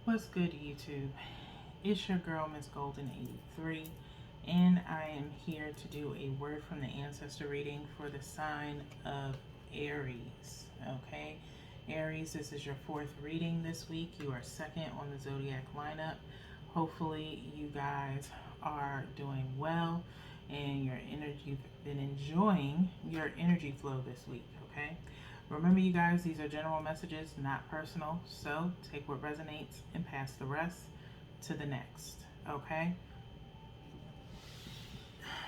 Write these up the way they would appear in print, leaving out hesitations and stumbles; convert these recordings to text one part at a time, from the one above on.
What's good, YouTube? It's your girl, Miss Golden 83, and I am here to do a word from the ancestor reading for the sign of Aries. Okay, Aries, this is your fourth reading this week. You are second on the zodiac lineup. Hopefully, you guys are doing well and you've been enjoying your energy flow this week. Okay. Remember, you guys, these are general messages, not personal. So take what resonates and pass the rest to the next. Okay?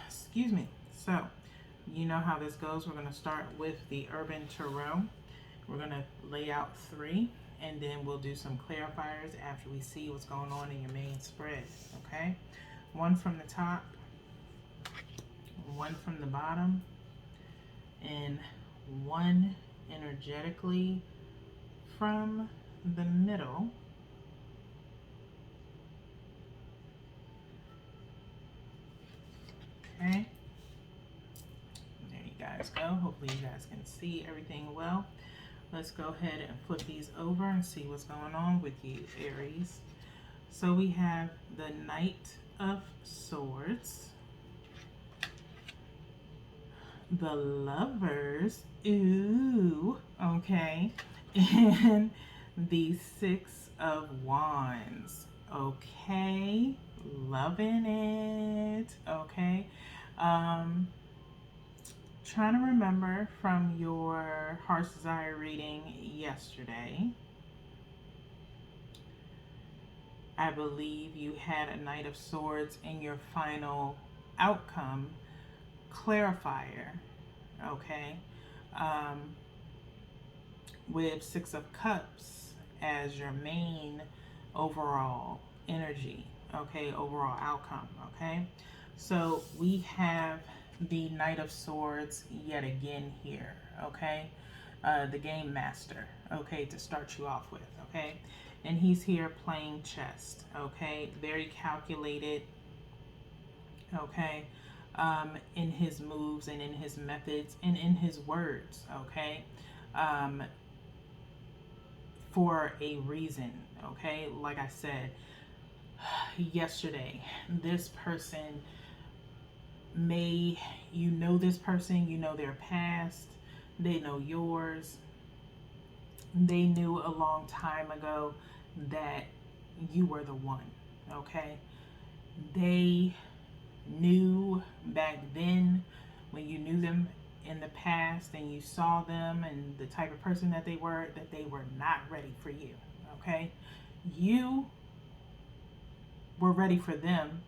Excuse me. So, you know how this goes. We're going to start with the Urban Tarot. We're going to lay out three, and then we'll do some clarifiers after we see what's going on in your main spread. Okay? One from the top, one from the bottom, and one energetically from the middle. Okay, there you guys go. Hopefully you guys can see everything well. Let's go ahead and flip these over and see what's going on with you, Aries. So we have the Knight of Swords, the Lovers, ooh, okay, and the Six of Wands, okay, loving it, okay. Trying to remember from your Heart's Desire reading yesterday, I believe you had a Knight of Swords in your final outcome clarifier, okay, with Six of Cups as your main overall energy, okay, overall outcome, okay. So we have the Knight of Swords yet again here, okay, the Game Master, okay, to start you off with, okay, and he's here playing chess, okay, very calculated, okay, in his moves and in his methods and in his words, okay, for a reason, okay. Like I said yesterday, this person you know this person, you know their past, they know yours, they knew a long time ago that you were the one, okay. They knew back then when you knew them in the past and you saw them and the type of person that they were not ready for you, okay. You were ready for them,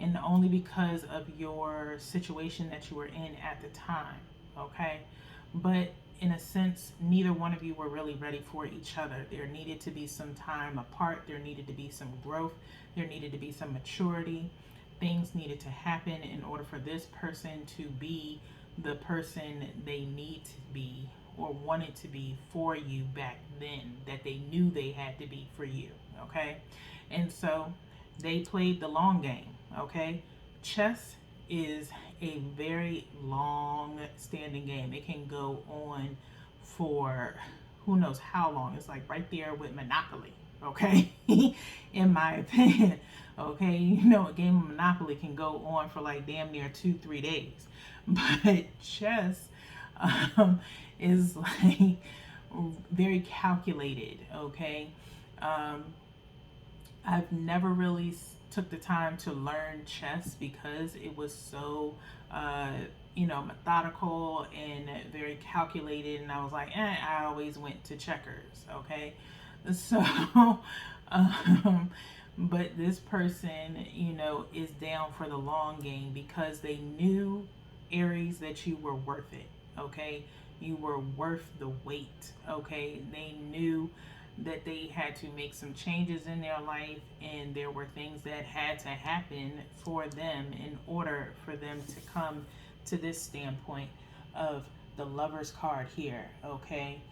and only because of your situation that you were in at the time, okay. But in a sense, neither one of you were really ready for each other. There needed to be some time apart, there needed to be some growth, there needed to be some maturity. Things needed to happen in order for this person to be the person they need to be or wanted to be for you back then, that they knew they had to be for you, okay. And so they played the long game, okay. Chess is a very long standing game. It can go on for who knows how long. It's like right there with Monopoly, okay. In my opinion, okay, you know, a game of Monopoly can go on for like damn near 2-3 days, but chess is like very calculated, okay. I've never really took the time to learn chess because it was so methodical and very calculated, and I was like, I always went to checkers, okay. So but this person, is down for the long game because they knew, Aries, that you were worth it, okay. You were worth the wait, okay. They knew that they had to make some changes in their life, and there were things that had to happen for them in order for them to come to this standpoint of the Lover's card here, okay.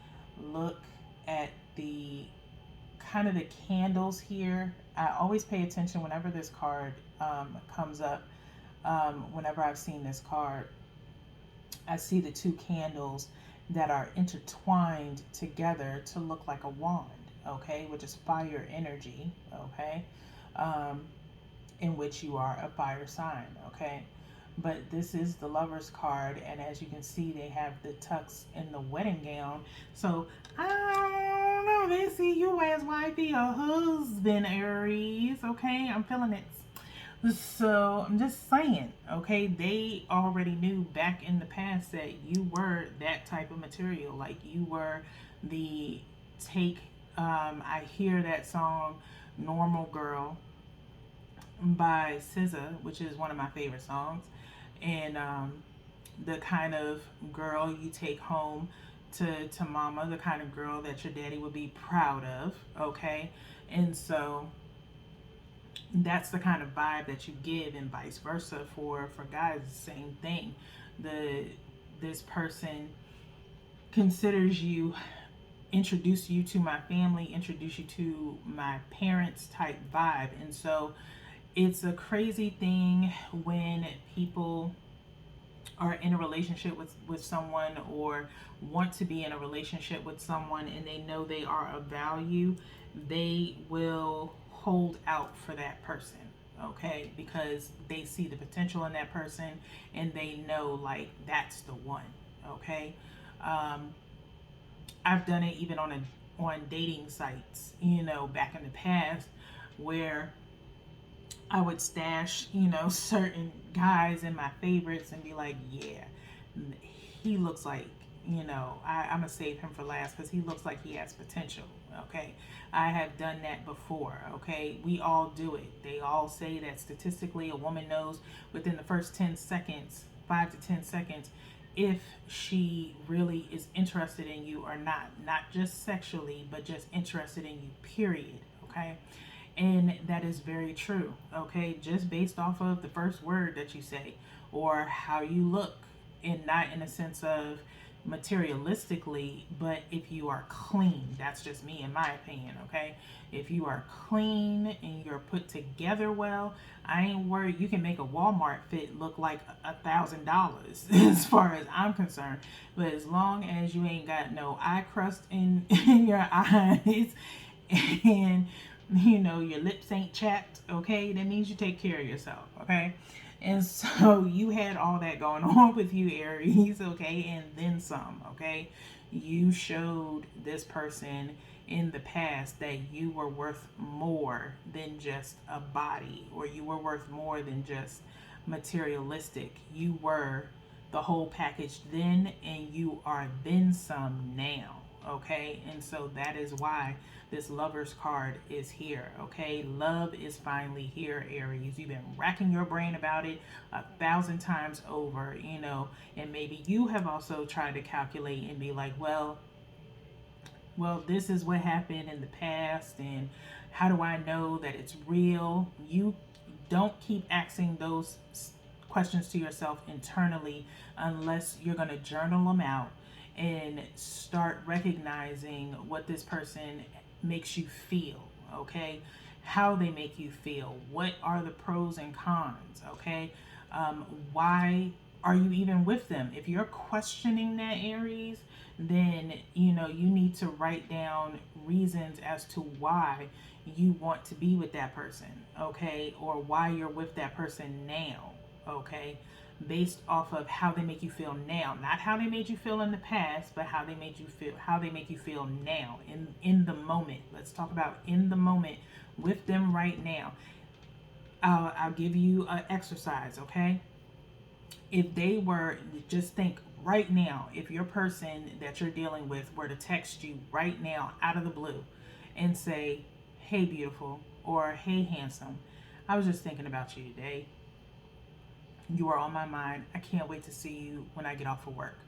Look at the kind of the candles here. I always pay attention whenever this card comes up. Whenever I've seen this card, I see the two candles that are intertwined together to look like a wand, okay, which is fire energy, okay, um, in which you are a fire sign, okay. But this is the Lover's card, and as you can see, they have the tux in the wedding gown. So I don't know. They see you as wifey or husband, Aries. Okay, I'm feeling it. So I'm just saying, okay, they already knew back in the past that you were that type of material. Like you were the take. I hear that song, "Normal Girl" by SZA, which is one of my favorite songs, and the kind of girl you take home to mama, the kind of girl that your daddy would be proud of, okay? And so that's the kind of vibe that you give, and vice versa for guys, the same thing. The This person considers you, introduce you to my family, introduce you to my parents type vibe. And so it's a crazy thing when people are in a relationship with someone, or want to be in a relationship with someone, and they know they are of value, they will hold out for that person, okay, because they see the potential in that person, and they know like that's the one, okay. um, I've done it even on dating sites, back in the past, where I would stash, certain guys in my favorites and be like, yeah, he looks like, I'm going to save him for last because he looks like he has potential. Okay. I have done that before. Okay. We all do it. They all say that statistically a woman knows within the first 10 seconds, 5 to 10 seconds, if she really is interested in you or not just sexually, but just interested in you, period. Okay. And that is very true, okay? Just based off of the first word that you say or how you look, and not in a sense of materialistically, but if you are clean, that's just me in my opinion, okay? If you are clean and you're put together well, I ain't worried. You can make a Walmart fit look like $1,000 as far as I'm concerned. But as long as you ain't got no eye crust in your eyes, and your lips ain't chapped, okay, that means you take care of yourself, okay. And so you had all that going on with you, Aries, okay, and then some, okay. You showed this person in the past that you were worth more than just a body, or you were worth more than just materialistic. You were the whole package then, and you are then some now, okay. And so that is why this Lover's card is here, okay. Love is finally here, Aries. You've been racking your brain about it 1,000 times over, and maybe you have also tried to calculate and be like, well, this is what happened in the past, and how do I know that it's real? You don't keep asking those questions to yourself internally unless you're going to journal them out and start recognizing what this person makes you feel, okay? How they make you feel. What are the pros and cons, okay? Why are you even with them? If you're questioning that, Aries, then you need to write down reasons as to why you want to be with that person, okay? Or why you're with that person now, okay? Based off of how they make you feel now, not how they made you feel in the past, but how they make you feel now, in the moment. Let's talk about in the moment with them right now. I'll give you an exercise, okay? If they were, just think right now, if your person that you're dealing with were to text you right now out of the blue and say, hey beautiful, or hey handsome, I was just thinking about you today. You are on my mind. I can't wait to see you when I get off of work.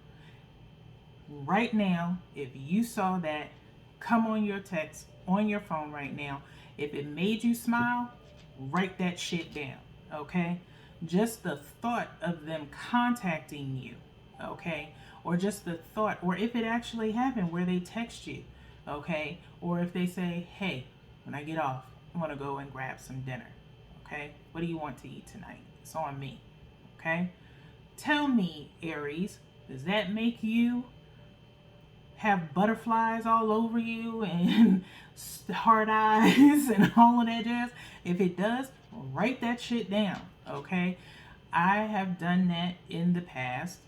Right now, if you saw that come on your text on your phone right now, if it made you smile, write that shit down, okay? Just the thought of them contacting you, okay? Or just the thought, or if it actually happened where they text you, okay? Or if they say, hey, when I get off, I want to go and grab some dinner, okay? What do you want to eat tonight? It's on me, okay? Tell me, Aries, does that make you have butterflies all over you and hard eyes and all of that jazz. If it does, write that shit down, okay? I have done that in the past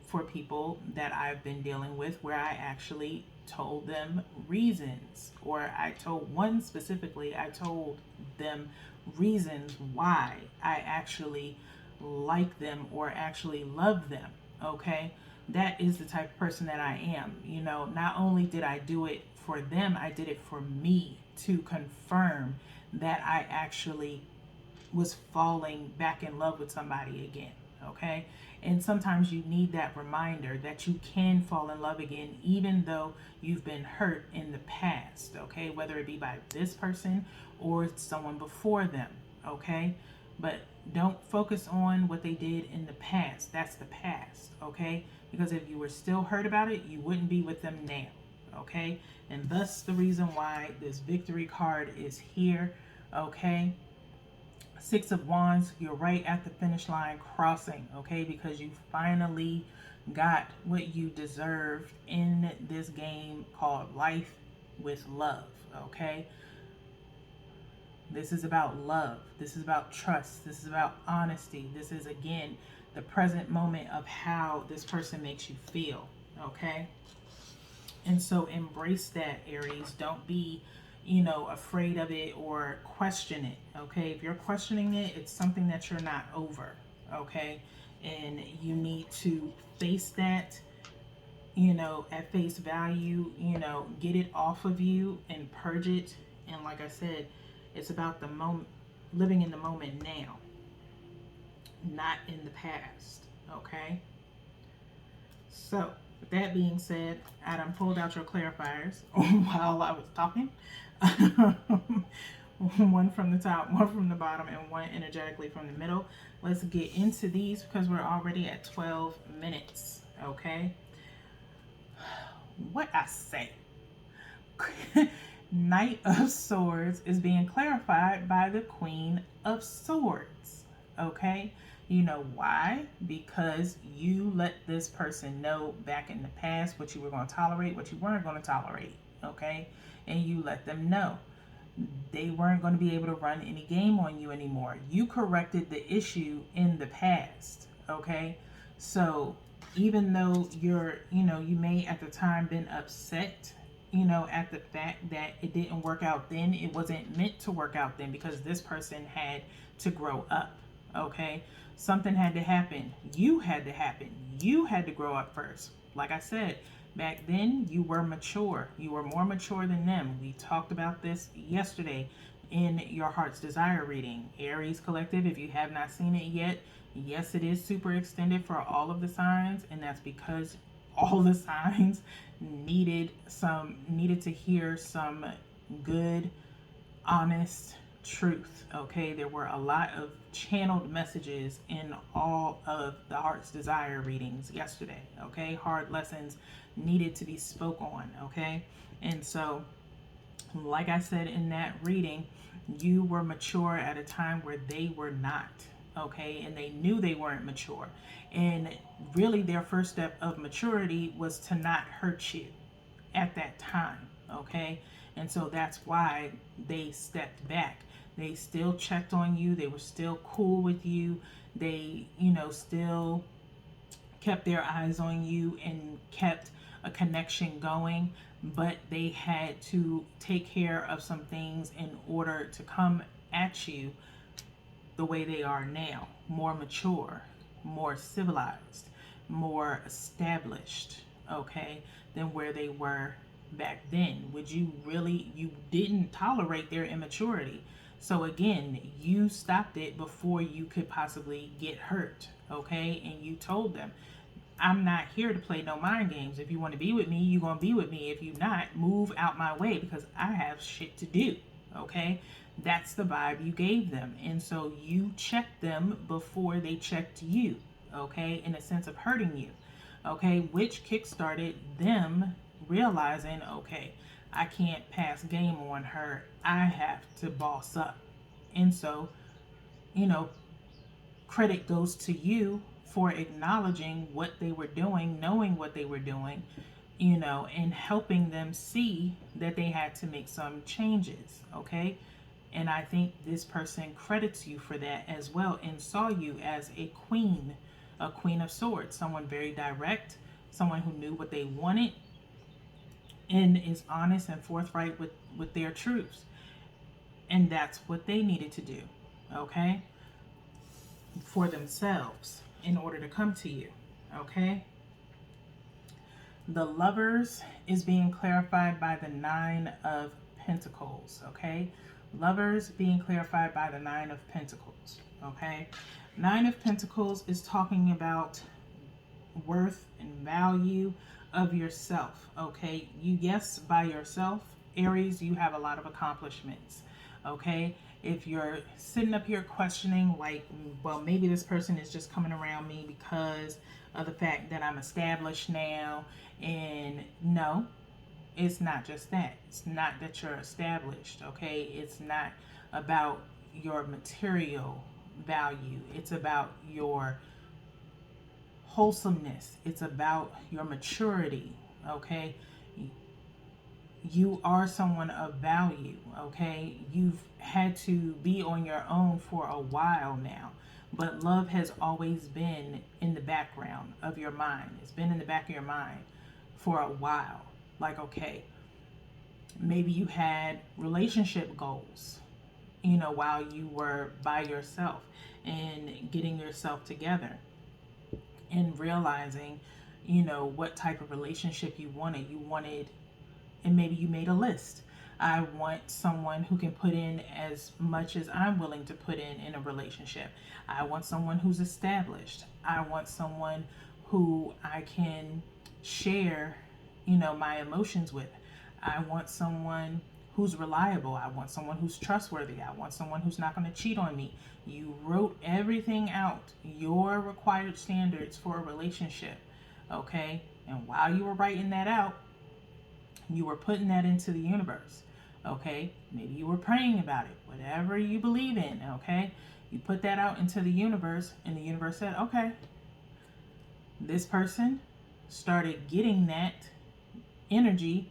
for people that I've been dealing with where I actually told them reasons, or I told one specifically, I told them reasons why I actually like them or actually love them, okay? That is the type of person that I am. You know, not only did I do it for them, I did it for me to confirm that I actually was falling back in love with somebody again, okay? And sometimes you need that reminder that you can fall in love again, even though you've been hurt in the past, okay? Whether it be by this person or someone before them, okay? But don't focus on what they did in the past. That's the past, okay? Because if you were still hurt about it, you wouldn't be with them now, okay? And thus the reason why this victory card is here, okay? Six of Wands, you're right at the finish line crossing, okay? Because you finally got what you deserved in this game called life with love, okay? This is about love. This is about trust. This is about honesty. This is, again, the present moment of how this person makes you feel, okay? And so embrace that, Aries. Don't be, afraid of it or question it, okay? If you're questioning it, it's something that you're not over, okay? And you need to face that, at face value, get it off of you and purge it. And like I said, it's about the moment, living in the moment now, not in the past, okay? So, with that being said, I done pulled out your clarifiers while I was talking. One from the top, one from the bottom, and one energetically from the middle. Let's get into these because we're already at 12 minutes, okay? What I say? Knight of Swords is being clarified by the Queen of Swords, okay? You know why? Because you let this person know back in the past what you were going to tolerate, what you weren't going to tolerate, okay? And you let them know they weren't going to be able to run any game on you anymore. You corrected the issue in the past, okay? So even though you may at the time been upset, at the fact that it didn't work out then, it wasn't meant to work out then because this person had to grow up, okay? Something had to happen. You had to happen. You had to grow up first. Like I said, back then you were mature. You were more mature than them. We talked about this yesterday in your Heart's Desire reading. Aries Collective, if you have not seen it yet, yes, it is super extended for all of the signs, and that's because all the signs needed to hear some good, honest truth, okay? There were a lot of channeled messages in all of the Heart's Desire readings yesterday, okay? Hard lessons needed to be spoke on, okay? And so, like I said in that reading, you were mature at a time where they were not, okay? And they knew they weren't mature. And really their first step of maturity was to not hurt you at that time, okay? And so that's why they stepped back. They still checked on you. They were still cool with you. They, still kept their eyes on you and kept a connection going, but they had to take care of some things in order to come at you the way they are now, more mature, more civilized, more established, okay, than where they were back then. You didn't tolerate their immaturity. So again, you stopped it before you could possibly get hurt, okay? And you told them, I'm not here to play no mind games. If you want to be with me, you're going to be with me. If you not, move out my way because I have shit to do, okay? That's the vibe you gave them. And so you checked them before they checked you, okay? In a sense of hurting you, okay? Which kickstarted them realizing, okay, I can't pass game on her. I have to boss up. And so, credit goes to you for acknowledging what they were doing, knowing what they were doing, and helping them see that they had to make some changes, okay? And I think this person credits you for that as well and saw you as a queen of swords, someone very direct, someone who knew what they wanted and is honest and forthright with their truths. And that's what they needed to do, okay? For themselves in order to come to you, okay? The lovers is being clarified by the Nine of Pentacles, okay? Lovers being clarified by the Nine of Pentacles, okay? Nine of Pentacles is talking about worth and value of yourself, okay? Yes, by yourself, Aries, you have a lot of accomplishments, okay? If you're sitting up here questioning, like, well, maybe this person is just coming around me because of the fact that I'm established now, and no, it's not just that. It's not that you're established, okay? It's not about your material value. It's about your wholesomeness. It's about your maturity, okay? You are someone of value, okay? You've had to be on your own for a while now, but love has always been in the background of your mind. It's been in the back of your mind for a while. Like, okay, maybe you had relationship goals, while you were by yourself and getting yourself together and realizing, what type of relationship you wanted. And maybe you made a list. I want someone who can put in as much as I'm willing to put in a relationship. I want someone who's established. I want someone who I can share, my emotions with. I want someone who's reliable. I want someone who's trustworthy. I want someone who's not going to cheat on me. You wrote everything out, your required standards for a relationship, okay? And while you were writing that out, you were putting that into the universe, okay? Maybe you were praying about it, whatever you believe in, okay? You put that out into the universe, and the universe said, okay. This person started getting that energy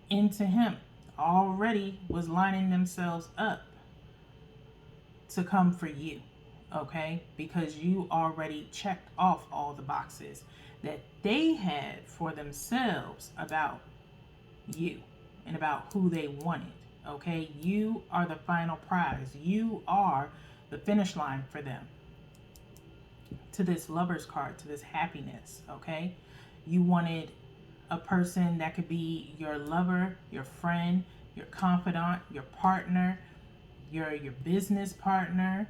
into him, already was lining themselves up to come for you, okay? Because you already checked off all the boxes that they had for themselves about you and about who they wanted, okay? You are the final prize. You are the finish line for them. To this lover's card, to this happiness, okay? You wanted a person that could be your lover, your friend, your confidant, your partner, your business partner,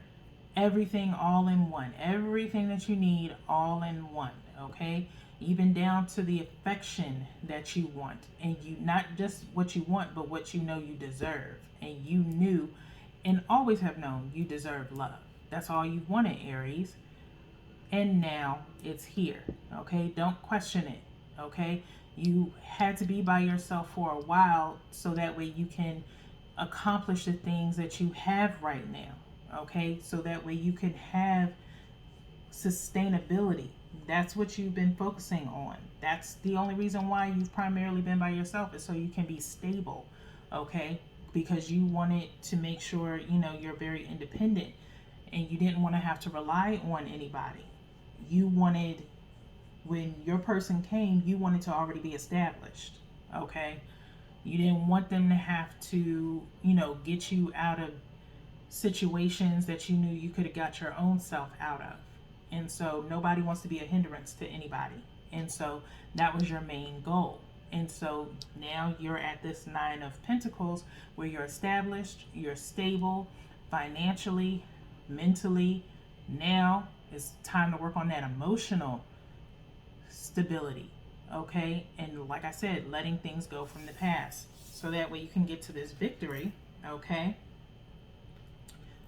everything all in one. Everything that you need all in one, okay? Even down to the affection that you want. And you, not just what you want, but what you know you deserve. And you knew and always have known you deserve love. That's all you wanted, Aries. And now it's here, okay? Don't question it, okay? You had to be by yourself for a while so that way you can accomplish the things that you have right now, okay? So that way you can have sustainability. That's what you've been focusing on. That's the only reason why you've primarily been by yourself, is so you can be stable, okay? Because you wanted to make sure, you're very independent and you didn't want to have to rely on anybody. You wanted, when your person came, you wanted to already be established, okay? You didn't want them to have to, get you out of situations that you knew you could have got your own self out of. And so nobody wants to be a hindrance to anybody. And so that was your main goal. And so now you're at this Nine of Pentacles where you're established, you're stable financially, mentally. Now it's time to work on that emotional stability, okay? And like I said, letting things go from the past. So that way you can get to this victory, okay?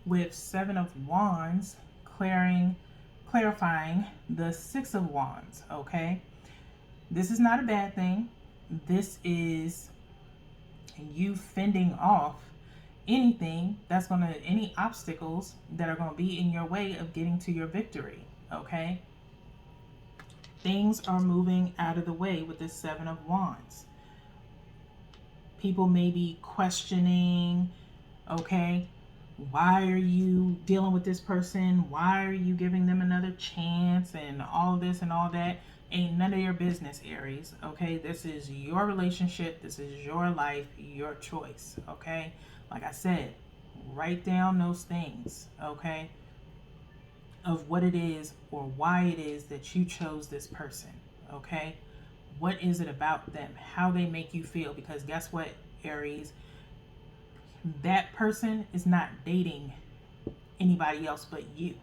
With Seven of Wands, clarifying the Six of Wands, okay? This is not a bad thing. This is you fending off anything that's going to, any obstacles that are going to be in your way of getting to your victory, okay? Things are moving out of the way with this Seven of Wands. People may be questioning, okay, why are you dealing with this person? Why are you giving them another chance? And all this and all that. Ain't none of your business, Aries. Okay, this is your relationship. This is your life, your choice. Okay, like I said, write down those things. Okay, of what it is or why it is that you chose this person. Okay, what is it about them? How they make you feel? Because guess what, Aries? That person is not dating anybody else but you.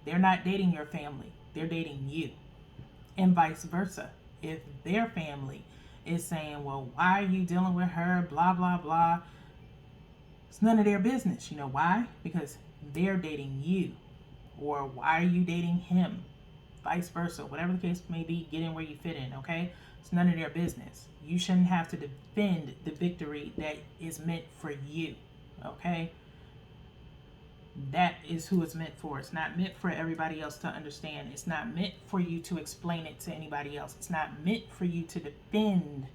They're not dating your family, they're dating you. And vice versa. If their family is saying, well, why are you dealing with her, blah, blah, blah, it's none of their business. You know why? Because they're dating you. Or why are you dating him? Vice versa. Whatever the case may be, get in where you fit in, okay? It's none of their business. You shouldn't have to defend the victory that is meant for you, okay? That is who it's meant for. It's not meant for everybody else to understand. It's not meant for you to explain it to anybody else. It's not meant for you to defend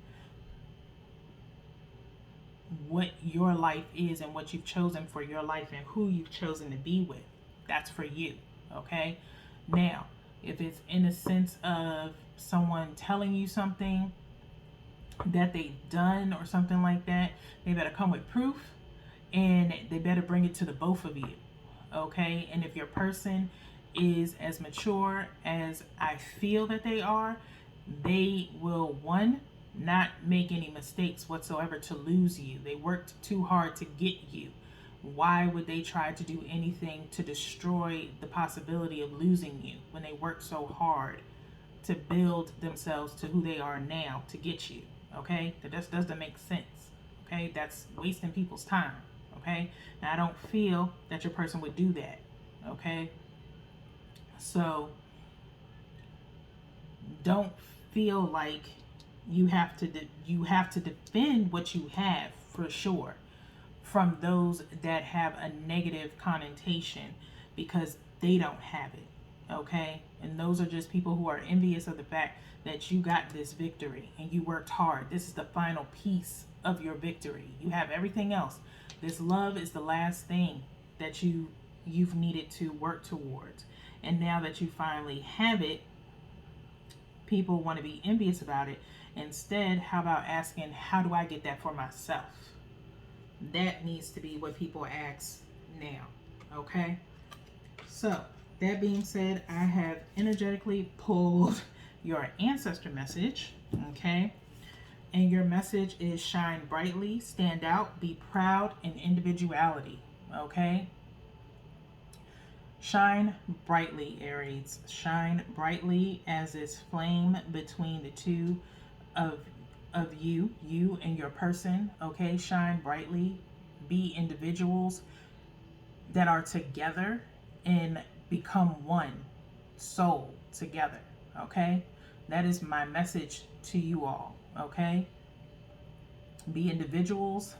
what your life is and what you've chosen for your life and who you've chosen to be with. That's for you, okay? Now, if it's in a sense of someone telling you something that they've done or something like that, they better come with proof and they better bring it to the both of you, okay? And if your person is as mature as I feel that they will, one, not make any mistakes whatsoever to lose you. They worked too hard to get you. Why would they try to do anything to destroy the possibility of losing you when they worked so hard to build themselves to who they are now to get you? Okay, that just doesn't make sense. Okay, that's wasting people's time. Okay, now I don't feel that your person would do that. Okay, so don't feel like you have to defend what you have, for sure, from those that have a negative connotation, because they don't have it, okay? And those are just people who are envious of the fact that you got this victory and you worked hard. This is the final piece of your victory. You have everything else. This love is the last thing that you've needed to work towards. And now that you finally have it, people want to be envious about it. Instead, how about asking, how do I get that for myself? That needs to be what people ask now, okay? So, that being said, I have energetically pulled your ancestor message, okay? And your message is shine brightly, stand out, be proud, and individuality, okay? Shine brightly, Aries. Shine brightly as this flame between the two of you and your person, okay? Shine brightly. Be individuals that are together and become one soul together, okay? That is my message to you all, okay? Be individuals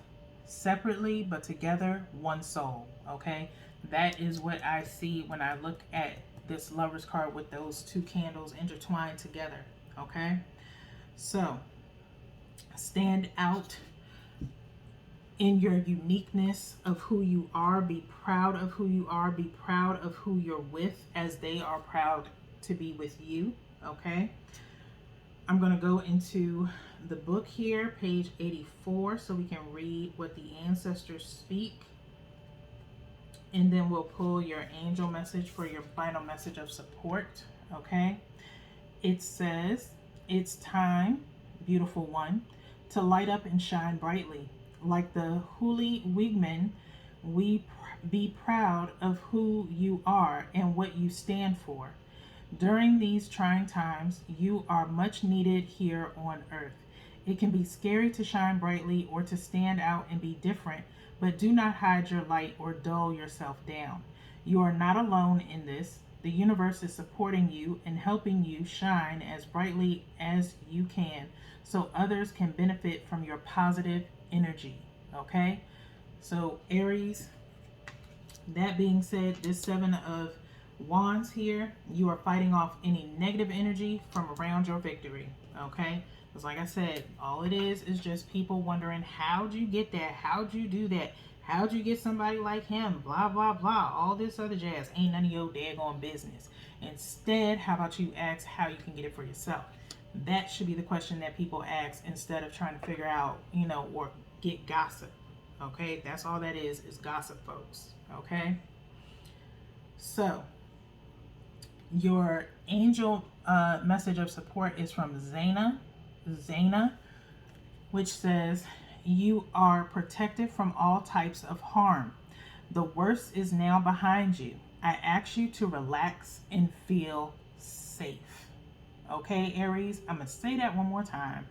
separately but together, one soul, okay? That is what I see when I look at this Lover's card with those two candles intertwined together, okay? So, stand out in your uniqueness of who you are. Be proud of who you are. Be proud of who you're with, as they are proud to be with you, okay? I'm going to go into the book here, page 84, so we can read what the ancestors speak. And then we'll pull your angel message for your final message of support, okay? It says, it's time, beautiful one, to light up and shine brightly. Like the Holy Wigman, be proud of who you are and what you stand for. During these trying times, you are much needed here on earth. It can be scary to shine brightly or to stand out and be different, but do not hide your light or dull yourself down. You are not alone in this. The universe is supporting you and helping you shine as brightly as you can so others can benefit from your positive energy, okay? So Aries, that being said, this Seven of Wands here, you are fighting off any negative energy from around your victory. Okay? Because like I said, all it is just people wondering, how'd you get that? How'd you do that? How'd you get somebody like him? Blah, blah, blah. All this other jazz. Ain't none of your daggone business. Instead, how about you ask how you can get it for yourself? That should be the question that people ask instead of trying to figure out, or get gossip. Okay? That's all that is gossip, folks. Okay? So, your angel message of support is from Zana, which says, you are protected from all types of harm. The worst is now behind you. I ask you to relax and feel safe. Okay, Aries, I'm going to say that one more time.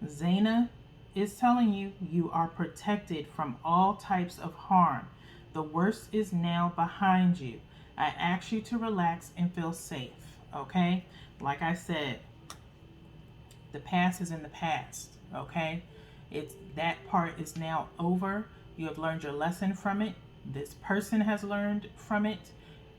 Zana is telling you you are protected from all types of harm. The worst is now behind you. I ask you to relax and feel safe. Okay? Like I said, the past is in the past. Okay? That part is now over. You have learned your lesson from it. This person has learned from it.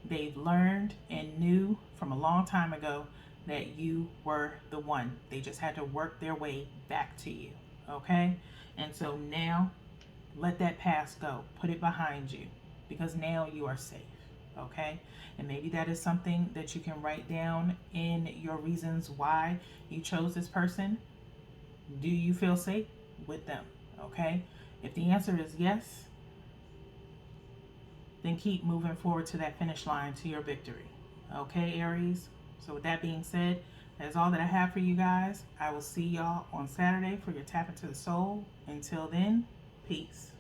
They've learned and knew from a long time ago that you were the one. They just had to work their way back to you. Okay? And so now, let that past go. Put it behind you, because now you are safe. Okay? And maybe that is something that you can write down in your reasons why you chose this person. Do you feel safe with them? Okay? If the answer is yes, then keep moving forward to that finish line, to your victory. Okay, Aries? So with that being said, that's all that I have for you guys. I will see y'all on Saturday for your Tap into the Soul. Until then, peace.